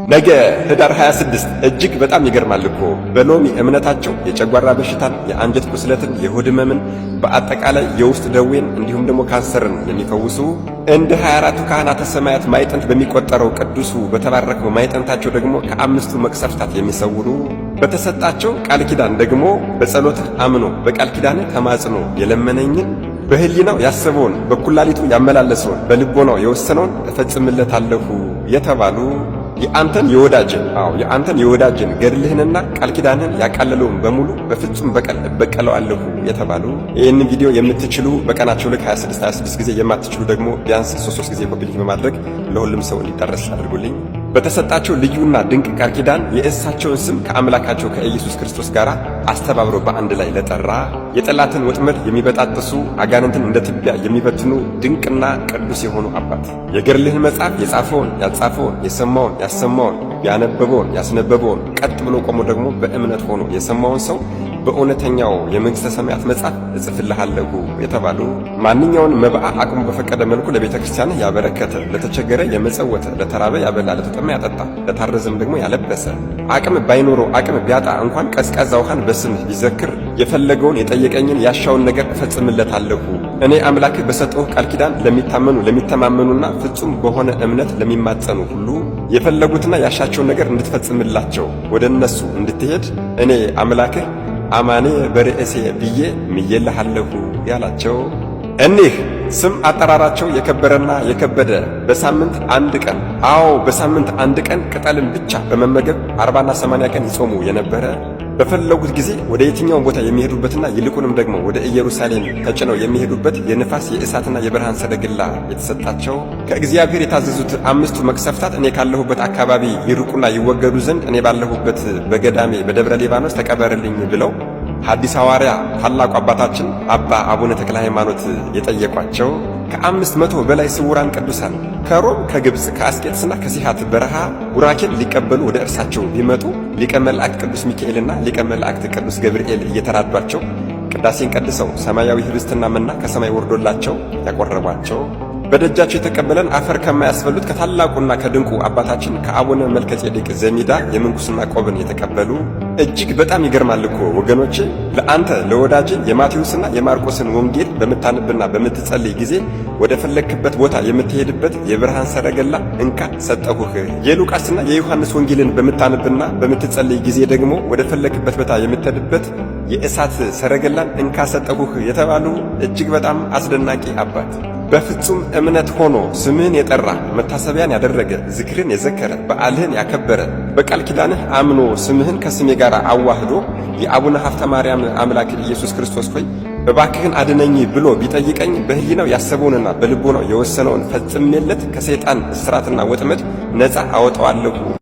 ነገ ህዳር 26 እጅግ በጣም ይገርማል እኮ በሎሚ እምነታቸው የጨጓራ በሽታን፣ የአንጀት ቁስለትን፣ የሆድ ህመምን፣ በአጠቃላይ የውስጥ ደዌን እንዲሁም ደግሞ ካንሰርን የሚፈውሱ እንደ 24ቱ ካህናተ ሰማያት ማዕጠንት በሚቆጠረው ቅዱሱ በተባረከው ማዕጠንታቸው ደግሞ ከአምስቱ መቅሰፍታት የሚሰውሩ በተሰጣቸው ቃል ኪዳን ደግሞ በጸሎትህ አምኖ በቃል ኪዳንህ ተማጽኖ የለመነኝን በህሊናው ያሰበውን በኩላሊቱ ያመላለሰውን በልቦናው የወሰነውን እፈጽምለታለሁ የተባሉ የአንተን የወዳጅን ገድልህንና ቃል ኪዳንህን ያቃለለውን በሙሉ በፍጹም በቀል እበቀለዋለሁ የተባሉ ይህንን ቪዲዮ የምትችሉ በቀናቸው ልክ 26 ጊዜ የማትችሉ ደግሞ ቢያንስ 3 ጊዜ ኮፒ ሊንክ በማድረግ ለሁሉም ሰው እንዲዳረስ አድርጉልኝ። በተሰጣቸው ልዩና ድንቅ ቃል ኪዳን የእሳቸውን ስም ከአምላካቸው ከኢየሱስ ክርስቶስ ጋር አስተባብሮ በአንድ ላይ ለጠራ የጠላትን ወጥመድ የሚበጣጥሱ አጋንንትን እንደ ትቢያ የሚበትኑ ድንቅና ቅዱስ የሆኑ አባት የገድልህን መጽሐፍ የጻፈውን ያጻፈውን የሰማውን ያሰማውን ያነበበውን ያስነበበውን ቀጥ ብሎ ቆሞ ደግሞ በእምነት ሆኖ የሰማውን ሰው በእውነተኛው የመንግሥተ ሰማያት መጽሐፍ እጽፍልሃለሁ የተባሉ ማንኛውንም መብአ አቅሙ በፈቀደ መልኩ ለቤተ ክርስቲያን ያበረከተ፣ ለተቸገረ የመጸወተ፣ ለተራበ ያበላ፣ ለተጠማ ያጠጣ፣ ለታረዘም ደግሞ ያለበሰ፣ አቅም ባይኖረው አቅም ቢያጣ እንኳን ቀዝቃዛ ውሃን በስምህ ቢዘክር የፈለገውን የጠየቀኝን ያሻውን ነገር እፈጽምለታለሁ። እኔ አምላክህ በሰጠው ቃል ኪዳን ለሚተማመኑና ፍጹም በሆነ እምነት ለሚማጸኑ ሁሉ የፈለጉትና ያሻቸውን ነገር እንድትፈጽምላቸው ወደ እነሱ እንድትሄድ እኔ አምላክህ አማኔ በርዕሴ ብዬ ምዬልሃለሁ ያላቸው እኒህ ስም አጠራራቸው የከበረና የከበደ በሳምንት አንድ ቀን በሳምንት አንድ ቀን ቅጠልን ብቻ በመመገብ 40ና 80 ቀን ይጾሙ የነበረ በፈለጉት ጊዜ ወደ የትኛው ቦታ የሚሄዱበትና ይልቁንም ደግሞ ወደ ኢየሩሳሌም ተጭነው የሚሄዱበት የንፋስ የእሳትና የብርሃን ሰረገላ የተሰጣቸው ከእግዚአብሔር የታዘዙት 5ቱ መቅሰፍታት እኔ ካለሁበት አካባቢ ይርቁና ይወገዱ ዘንድ እኔ ባለሁበት በገዳሜ በደብረ ሊባኖስ ተቀበርልኝ ብለው ሐዲስ ሐዋርያ ታላቁ አባታችን አባ አቡነ ተክለ ሃይማኖት የጠየቋቸው ከ500 በላይ ስውራን ቅዱሳን ከሮም ከግብጽ ከአስቄጥስና ከሲሃት በረሃ ቡራኬን ሊቀበሉ ወደ እርሳቸው ቢመጡ ሊቀ መላእክት ቅዱስ ሚካኤልና ሊቀ መላእክት ቅዱስ ገብርኤል እየተራዷቸው ቅዳሴን ቀድሰው ሰማያዊ ህብስትና መና ከሰማይ ወርዶላቸው ያቆረቧቸው በደጃቸው የተቀበለን አፈር ከማያስበሉት ከታላቁና ከድንቁ አባታችን ከአቡነ መልከጼዴቅ ዘሚዳ የምንኩስና ቆብን የተቀበሉ እጅግ በጣም ይገርማል እኮ ወገኖቼ። ለአንተ ለወዳጅ የማቴዎስና የማርቆስን ወንጌል በምታነብና በምትጸልይ ጊዜ ወደ ፈለክበት ቦታ የምትሄድበት የብርሃን ሰረገላ እንካ ሰጠሁህ። የሉቃስና የዮሐንስ ወንጌልን በምታነብና በምትጸልይ ጊዜ ደግሞ ወደ ፈለክበት ቦታ የምትሄድበት የእሳት ሰረገላን እንካ ሰጠሁህ የተባሉ እጅግ በጣም አስደናቂ አባት በፍጹም እምነት ሆኖ ስምህን የጠራ መታሰቢያን ያደረገ ዝክርን የዘከረ በዓልህን ያከበረ በቃል ኪዳንህ አምኖ ስምህን ከስሜ ጋር አዋህዶ የአቡነ ሀብተ ማርያም አምላክ ኢየሱስ ክርስቶስ ሆይ እባክህን አድነኝ ብሎ ቢጠይቀኝ በህሊናው ያሰበውንና በልቦናው የወሰነውን ፈጽሜለት ከሰይጣን እስራትና ወጥመድ ነፃ አወጣዋለሁ።